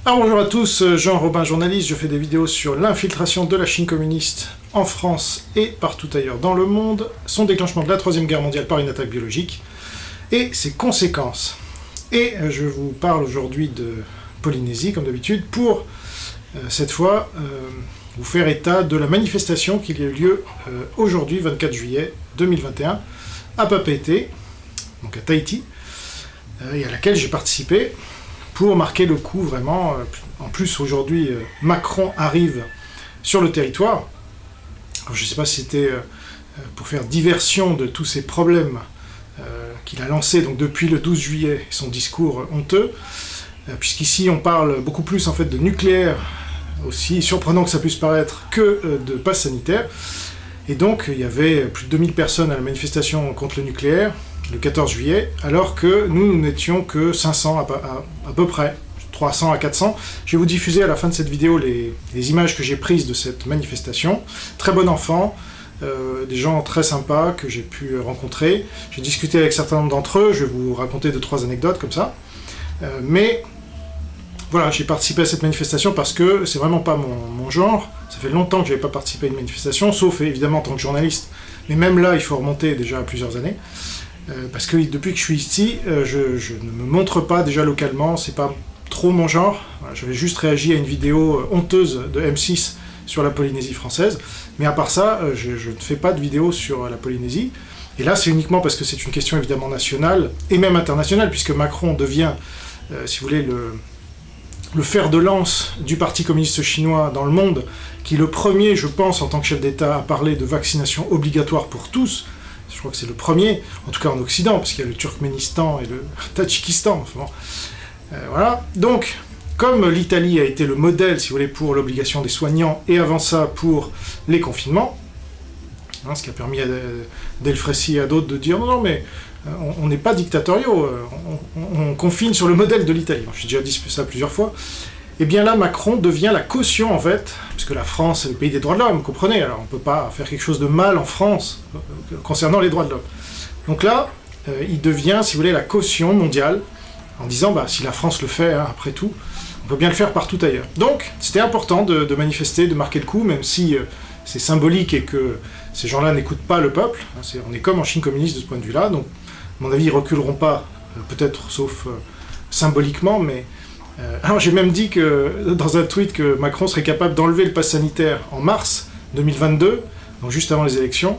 Alors bonjour à tous, Jean Robin, journaliste, je fais des vidéos sur l'infiltration de la Chine communiste en France et partout ailleurs dans le monde, son déclenchement de la Troisième Guerre mondiale par une attaque biologique et ses conséquences. Et je vous parle aujourd'hui de Polynésie, comme d'habitude, pour cette fois vous faire état de la manifestation qui a eu lieu aujourd'hui, 24 juillet 2021, à Papeete, donc à Tahiti, et à laquelle j'ai participé, pour marquer le coup vraiment. En plus, aujourd'hui, Macron arrive sur le territoire. Alors, je ne sais pas si c'était pour faire diversion de tous ces problèmes qu'il a lancés donc, depuis le 12 juillet, son discours honteux, puisqu'ici on parle beaucoup plus en fait de nucléaire, aussi surprenant que ça puisse paraître, que de passe sanitaire. Et donc il y avait plus de 2000 personnes à la manifestation contre le nucléaire, le 14 juillet, alors que nous n'étions que 500 à peu près, 300 à 400. Je vais vous diffuser à la fin de cette vidéo les images que j'ai prises de cette manifestation. Très bon enfant, des gens très sympas que j'ai pu rencontrer. J'ai discuté avec certains nombre d'entre eux, je vais vous raconter 2-3 anecdotes comme ça. Mais voilà, j'ai participé à cette manifestation parce que c'est vraiment pas mon genre. Ça fait longtemps que je n'avais pas participé à une manifestation, sauf évidemment en tant que journaliste. Mais même là, il faut remonter déjà à plusieurs années. Parce que depuis que je suis ici, je ne me montre pas déjà localement, c'est pas trop mon genre. Voilà, j'avais juste réagi à une vidéo honteuse de M6 sur la Polynésie française, mais à part ça, je ne fais pas de vidéo sur la Polynésie. Et là, c'est uniquement parce que c'est une question évidemment nationale, et même internationale, puisque Macron devient, si vous voulez, le fer de lance du Parti communiste chinois dans le monde, qui est le premier, je pense, en tant que chef d'État, à parler de vaccination obligatoire pour tous. Je crois que c'est le premier, en tout cas en Occident, parce qu'il y a le Turkménistan et le Tadjikistan. Enfin bon. Voilà. Donc, comme l'Italie a été le modèle, si vous voulez, pour l'obligation des soignants, et avant ça, pour les confinements, hein, ce qui a permis à Delfrécy et à d'autres de dire « Non, mais on n'est pas dictatoriaux, on confine sur le modèle de l'Italie. » J'ai déjà dit ça plusieurs fois. Et bien là, Macron devient la caution, en fait, puisque la France est le pays des droits de l'homme, comprenez, alors on ne peut pas faire quelque chose de mal en France concernant les droits de l'homme. Donc là, il devient, si vous voulez, la caution mondiale, en disant, bah, si la France le fait, hein, après tout, on peut bien le faire partout ailleurs. Donc, c'était important de manifester, de marquer le coup, même si c'est symbolique et que ces gens-là n'écoutent pas le peuple. Hein, on est comme en Chine communiste de ce point de vue-là, donc, à mon avis, ils reculeront pas, peut-être, sauf symboliquement, mais... alors j'ai même dit que, dans un tweet, que Macron serait capable d'enlever le pass sanitaire en mars 2022, donc juste avant les élections,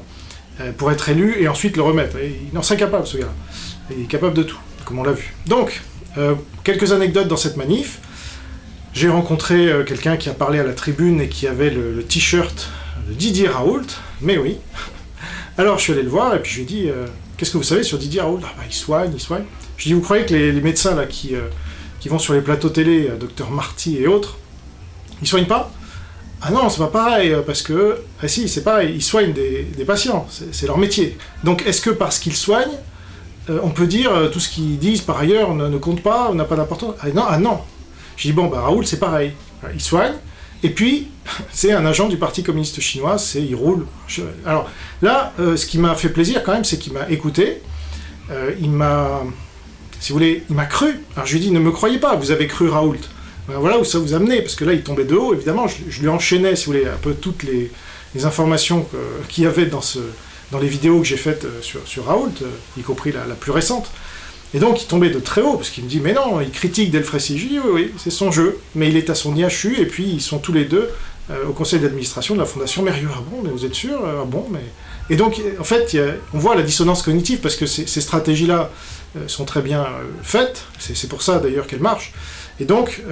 pour être élu, et ensuite le remettre. Et il en serait capable, ce gars-là. Il est capable de tout, comme on l'a vu. Donc, quelques anecdotes dans cette manif. J'ai rencontré quelqu'un qui a parlé à la tribune et qui avait le t-shirt de Didier Raoult, mais oui. Alors je suis allé le voir, et puis je lui ai dit, qu'est-ce que vous savez sur Didier Raoult? Ah bah il soigne. Je lui ai dit, vous croyez que les médecins là qui vont sur les plateaux télé, Dr Marty et autres, ils soignent pas? Ah non, c'est pas pareil, parce que... Ah si, c'est pareil, ils soignent des patients, c'est leur métier. Donc est-ce que parce qu'ils soignent, on peut dire tout ce qu'ils disent par ailleurs ne compte pas, n'a pas d'importance? Ah non. J'ai dit, bon, bah Raoult, c'est pareil. Il soigne, et puis, c'est un agent du Parti communiste chinois, il roule. Alors là, ce qui m'a fait plaisir quand même, c'est qu'il m'a écouté, il m'a... Si vous voulez, il m'a cru. Alors je lui ai dit, ne me croyez pas, vous avez cru Raoult. Ben, voilà où ça vous a mené, parce que là, il tombait de haut, évidemment. Je lui enchaînais, si vous voulez, un peu toutes les informations qu'il y avait dans les vidéos que j'ai faites sur Raoult, y compris la plus récente. Et donc, il tombait de très haut, parce qu'il me dit, mais non, il critique Delfrécy. Je lui dis, oui, c'est son jeu, mais il est à son IHU, et puis ils sont tous les deux au conseil d'administration de la Fondation Mérieux. Ah bon, mais vous êtes sûr? Ah bon, mais... Et donc, en fait, on voit la dissonance cognitive, parce que ces stratégies-là sont très bien faites, c'est pour ça d'ailleurs qu'elles marchent. Et donc,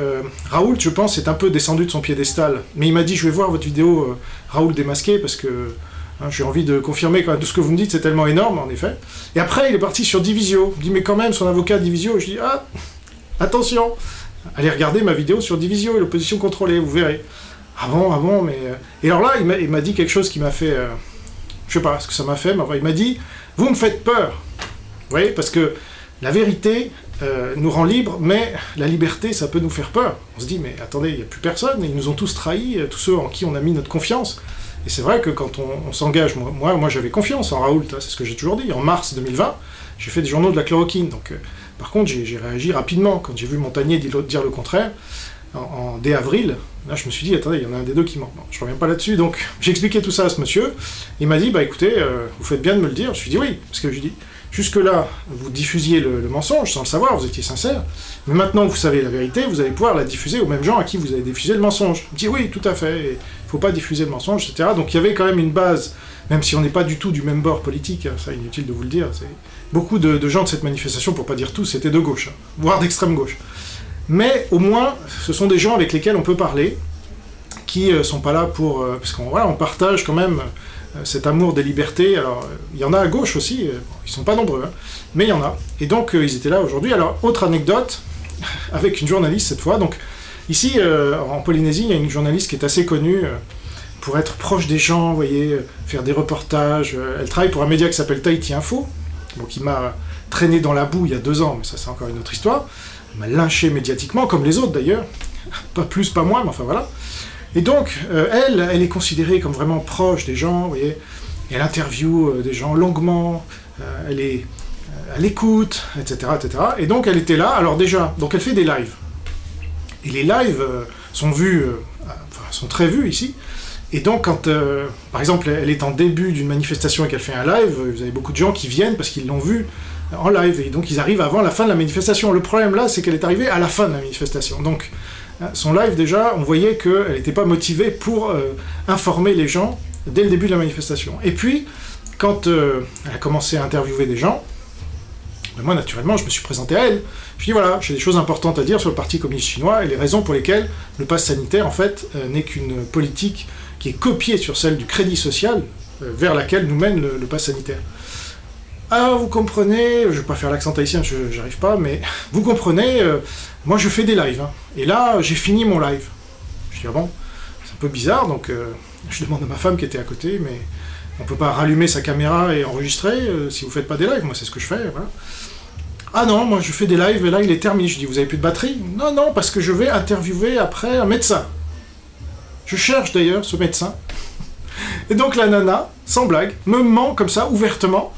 Raoult, je pense, est un peu descendu de son piédestal. Mais il m'a dit, je vais voir votre vidéo Raoult démasqué, parce que hein, j'ai envie de confirmer quand même, de ce que vous me dites, c'est tellement énorme, en effet. Et après, il est parti sur Divisio. Il me dit, mais quand même, son avocat Divisio, je dis, ah, attention, allez regarder ma vidéo sur Divisio et l'opposition contrôlée, vous verrez. Ah bon, mais... Et alors là, il m'a dit quelque chose qui m'a fait... je sais pas ce que ça m'a fait, mais enfin, il m'a dit, vous me faites peur. Vous voyez, parce que la vérité nous rend libres, mais la liberté, ça peut nous faire peur. On se dit, mais attendez, il n'y a plus personne, ils nous ont tous trahis, tous ceux en qui on a mis notre confiance. Et c'est vrai que quand on s'engage, moi j'avais confiance en Raoult, hein, c'est ce que j'ai toujours dit. En mars 2020, j'ai fait des journaux de la chloroquine, donc par contre j'ai réagi rapidement quand j'ai vu Montagnier dire le contraire. dès avril. Là, je me suis dit, attendez, il y en a un des deux qui ment. Bon, je reviens pas là-dessus, donc j'ai expliqué tout ça à ce monsieur. Il m'a dit, bah écoutez, vous faites bien de me le dire. Je me suis dit oui, parce que je dis, jusque-là, vous diffusiez le mensonge sans le savoir, vous étiez sincère, mais maintenant vous savez la vérité, vous allez pouvoir la diffuser aux mêmes gens à qui vous avez diffusé le mensonge. Il me dit oui, tout à fait, il ne faut pas diffuser le mensonge, etc. Donc il y avait quand même une base, même si on n'est pas du tout du même bord politique, hein, ça inutile de vous le dire, beaucoup de gens de cette manifestation, pour pas dire tous, c'était de gauche, hein, voire d'extrême gauche. Mais au moins, ce sont des gens avec lesquels on peut parler, qui sont pas là pour... parce qu'on voilà, on partage quand même cet amour des libertés. Alors, il y en a à gauche aussi, ils sont pas nombreux, hein, mais il y en a. Et donc, ils étaient là aujourd'hui. Alors, autre anecdote, avec une journaliste cette fois. Donc, ici, en Polynésie, il y a une journaliste qui est assez connue pour être proche des gens, vous voyez, faire des reportages. Elle travaille pour un média qui s'appelle Tahiti Info, bon, qui m'a traîné dans la boue il y a 2 ans, mais ça c'est encore une autre histoire. Elle m'a lynché médiatiquement, comme les autres d'ailleurs. Pas plus, pas moins, mais enfin voilà. Et donc, elle est considérée comme vraiment proche des gens, vous voyez. Elle interviewe des gens longuement, elle écoute, etc., etc. Et donc, elle était là. Alors déjà, donc elle fait des lives. Et les lives sont vus, sont très vus ici. Et donc, quand, par exemple, elle est en début d'une manifestation et qu'elle fait un live, vous avez beaucoup de gens qui viennent parce qu'ils l'ont vue en live. Et donc, ils arrivent avant la fin de la manifestation. Le problème là, c'est qu'elle est arrivée à la fin de la manifestation. Donc, son live, déjà, on voyait qu'elle n'était pas motivée pour informer les gens dès le début de la manifestation. Et puis, quand elle a commencé à interviewer des gens, moi, naturellement, je me suis présenté à elle. Je dis, voilà, j'ai des choses importantes à dire sur le Parti communiste chinois et les raisons pour lesquelles le pass sanitaire, en fait, n'est qu'une politique qui est copiée sur celle du crédit social vers laquelle nous mène le pass sanitaire. Ah, vous comprenez, je vais pas faire l'accent tahitien, j'arrive pas, mais vous comprenez, moi je fais des lives, hein, et là j'ai fini mon live. Je dis, ah bon, c'est un peu bizarre, donc je demande à ma femme qui était à côté, mais on peut pas rallumer sa caméra et enregistrer si vous faites pas des lives, moi c'est ce que je fais, voilà. Ah non, moi je fais des lives et là il est terminé. Je dis, vous avez plus de batterie? Non, non, parce que je vais interviewer après un médecin. Je cherche d'ailleurs ce médecin. Et donc la nana, sans blague, me ment comme ça, ouvertement.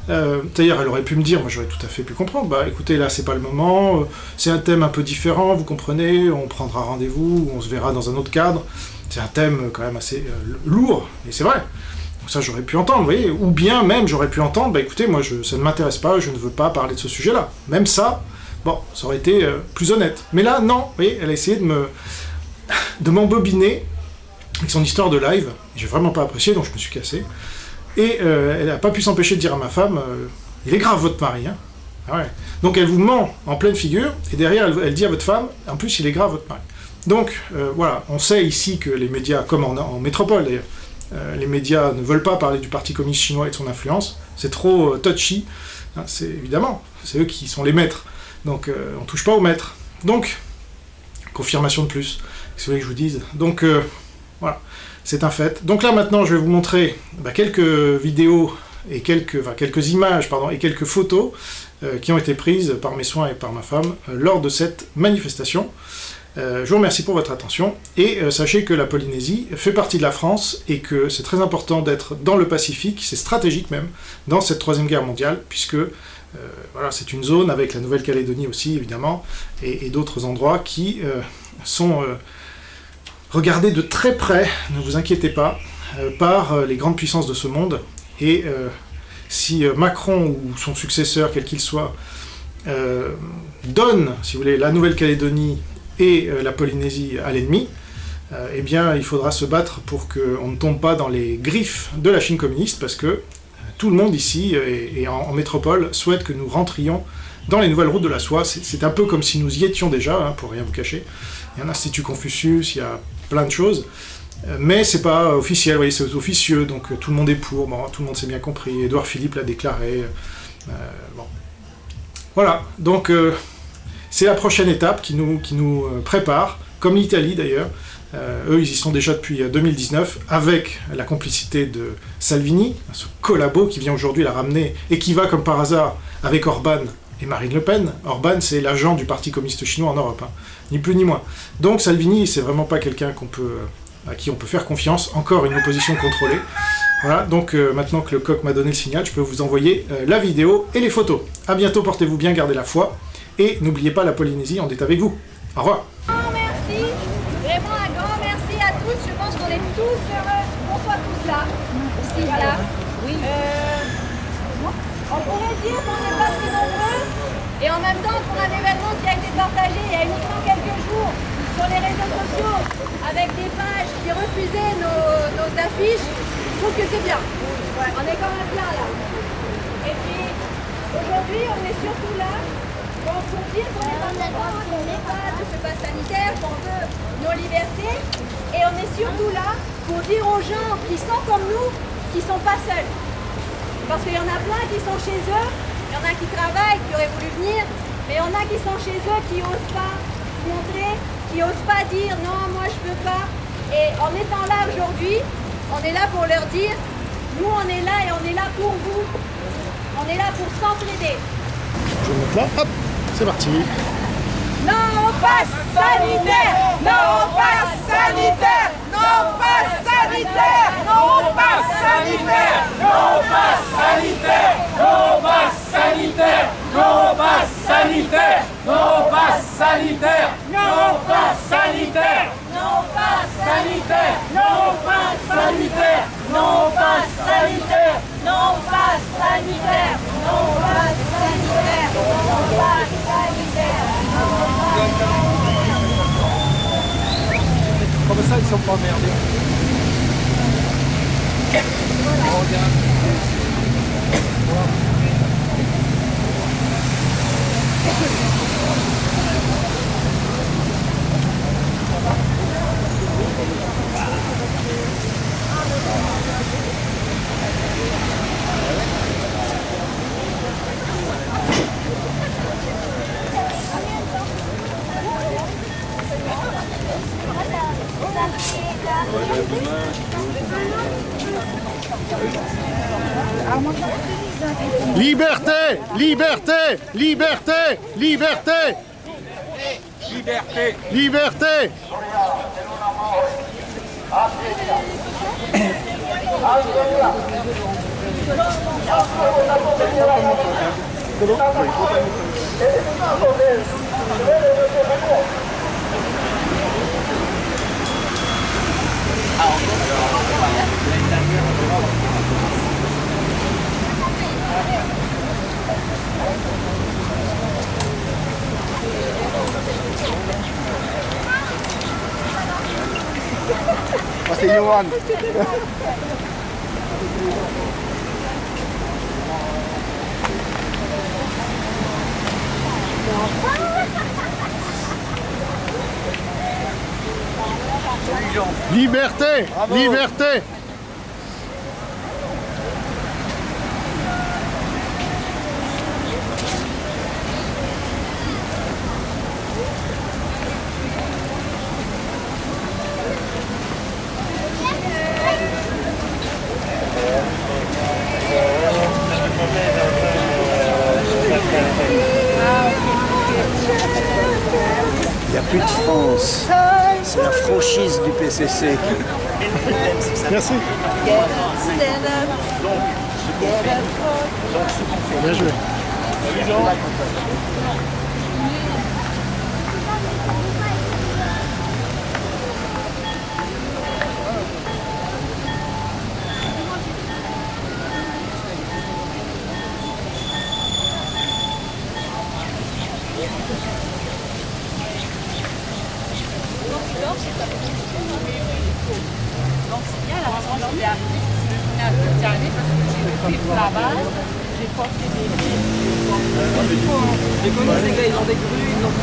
D'ailleurs, elle aurait pu me dire, moi j'aurais tout à fait pu comprendre, bah écoutez, là c'est pas le moment, c'est un thème un peu différent, vous comprenez, on prendra rendez-vous, on se verra dans un autre cadre. C'est un thème quand même assez lourd, et c'est vrai. Donc ça j'aurais pu entendre, vous voyez, ou bien même j'aurais pu entendre, bah écoutez, moi ça ne m'intéresse pas, je ne veux pas parler de ce sujet-là. Même ça, bon, ça aurait été plus honnête. Mais là, non, vous voyez, elle a essayé de m'embobiner avec son histoire de live. J'ai vraiment pas apprécié, donc je me suis cassé. Et elle n'a pas pu s'empêcher de dire à ma femme, il est grave votre mari, hein. Ah ouais. Donc elle vous ment en pleine figure, et derrière elle dit à votre femme, en plus il est grave votre mari. Donc voilà, on sait ici que les médias, comme en métropole d'ailleurs, les médias ne veulent pas parler du Parti communiste chinois et de son influence, c'est trop touchy, hein, c'est évidemment, c'est eux qui sont les maîtres, donc on touche pas aux maîtres. Donc, confirmation de plus, c'est ce que je vous dise. Donc voilà. C'est un fait. Donc là maintenant je vais vous montrer quelques vidéos et quelques images et quelques photos qui ont été prises par mes soins et par ma femme lors de cette manifestation. Je vous remercie pour votre attention et sachez que la Polynésie fait partie de la France et que c'est très important d'être dans le Pacifique, c'est stratégique même, dans cette Troisième Guerre mondiale, puisque voilà, c'est une zone avec la Nouvelle-Calédonie aussi évidemment et d'autres endroits qui sont... regardez de très près, ne vous inquiétez pas, par les grandes puissances de ce monde, et si Macron ou son successeur, quel qu'il soit, donne, si vous voulez, la Nouvelle-Calédonie et la Polynésie à l'ennemi, eh bien il faudra se battre pour qu'on ne tombe pas dans les griffes de la Chine communiste, parce que tout le monde ici, et en métropole, souhaite que nous rentrions dans les nouvelles routes de la soie. C'est un peu comme si nous y étions déjà, hein, pour rien vous cacher. Il y a un Institut Confucius, il y a plein de choses, mais c'est pas officiel, vous voyez, c'est officieux, donc tout le monde est pour, bon, tout le monde s'est bien compris, Édouard Philippe l'a déclaré, bon. Voilà, donc c'est la prochaine étape qui nous prépare, comme l'Italie d'ailleurs, eux ils y sont déjà depuis 2019, avec la complicité de Salvini, ce collabo qui vient aujourd'hui la ramener, et qui va comme par hasard avec Orban et Marine Le Pen. Orban c'est l'agent du Parti communiste chinois en Europe, hein. Ni plus ni moins. Donc Salvini, c'est vraiment pas quelqu'un à qui on peut faire confiance, encore une opposition contrôlée. Voilà, donc maintenant que le coq m'a donné le signal, je peux vous envoyer la vidéo et les photos. A bientôt, portez-vous bien, gardez la foi, et n'oubliez pas la Polynésie, on est avec vous. Au revoir. Merci. Vraiment un grand merci à tous. Je pense qu'on est tous heureux qu'on soit tous là. Ici, là. Oui. On pourrait dire qu'on n'est pas très nombreux. Et en même temps, pour un événement qui a été partagé il y a uniquement quelques jours sur les réseaux sociaux avec des pages qui refusaient nos affiches, je trouve que c'est bien. Ouais, on est quand même bien là. Et puis, aujourd'hui, on est surtout là pour dire qu'on est pas content, qu'on n'est pas de ce pass sanitaire, qu'on veut nos libertés. Et on est surtout là pour dire aux gens qui sont comme nous, qui ne sont pas seuls. Parce qu'il y en a plein qui sont chez eux, il y en a qui travaillent, qui auraient voulu venir, mais il y en a qui sont chez eux, qui n'osent pas se montrer, qui n'osent pas dire non, moi je ne peux pas. Et en étant là aujourd'hui, on est là pour leur dire, nous on est là et on est là pour vous. On est là pour s'entraider. Je vais mettre là, hop, c'est parti. Non passe sanitaire, non passe sanitaire, non passe sanitaire, non passe sanitaire, Non passe sanitaire, non passe sanitaire, non passe sanitaire, non passe sanitaire, non passe sanitaire, non passe sanitaire, non passe sanitaire, non passe sanitaire, non passe sanitaire, non passe sanitaire, non passe sanitaire. Comme ça, ils sont pas emmerdés. Liberté, liberté, liberté, liberté, liberté, liberté. Ah, c'est Johan. Liberté, liberté. Il n'y a plus de France. C'est la franchise du PCC. Merci. Bien joué. Donc c'est bien la façon dont j'ai appris. Je suis arrivée parce que j'ai pris la base, j'ai porté des livres. J'ai connu ces gars, ils ont des grues, ils ont...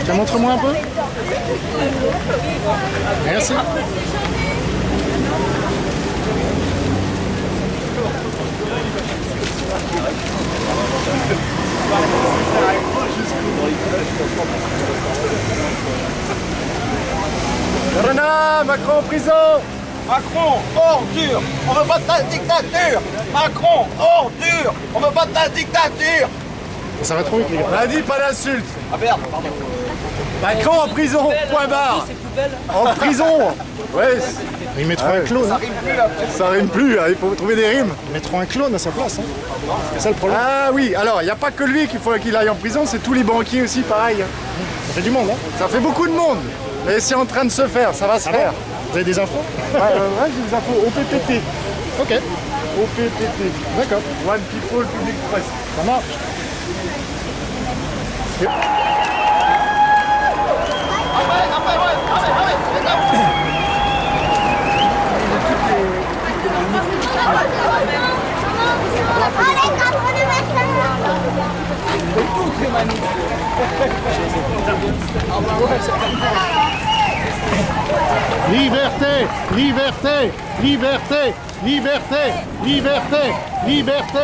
Tiens, montre-moi un peu. Merci. Renard, Macron en prison. Macron, ordure, on veut pas de ta dictature. Macron, ordure, on veut pas de ta dictature. Ça va trop vite, les gars. On a dit pas d'insulte. Ah merde, pardon. Macron en prison, point barre. C'est poubelle. En prison. Ouais. Ils mettront un clone. Hein. Ça rime plus, là. Il faut trouver des rimes. Ils mettront un clone à sa place. Hein. C'est ça le problème. Ah oui, alors il n'y a pas que lui qu'il faut qu'il aille en prison, c'est tous les banquiers aussi pareil. Ça fait du monde, hein. Ça fait beaucoup de monde. Mais c'est en train de se faire, ça va se faire. Vous avez des infos? Ouais, j'ai des infos. OPPT. Ok. OPPT. D'accord. One People Public Trust. Ça marche. Liberté, liberté, liberté, liberté, liberté, liberté.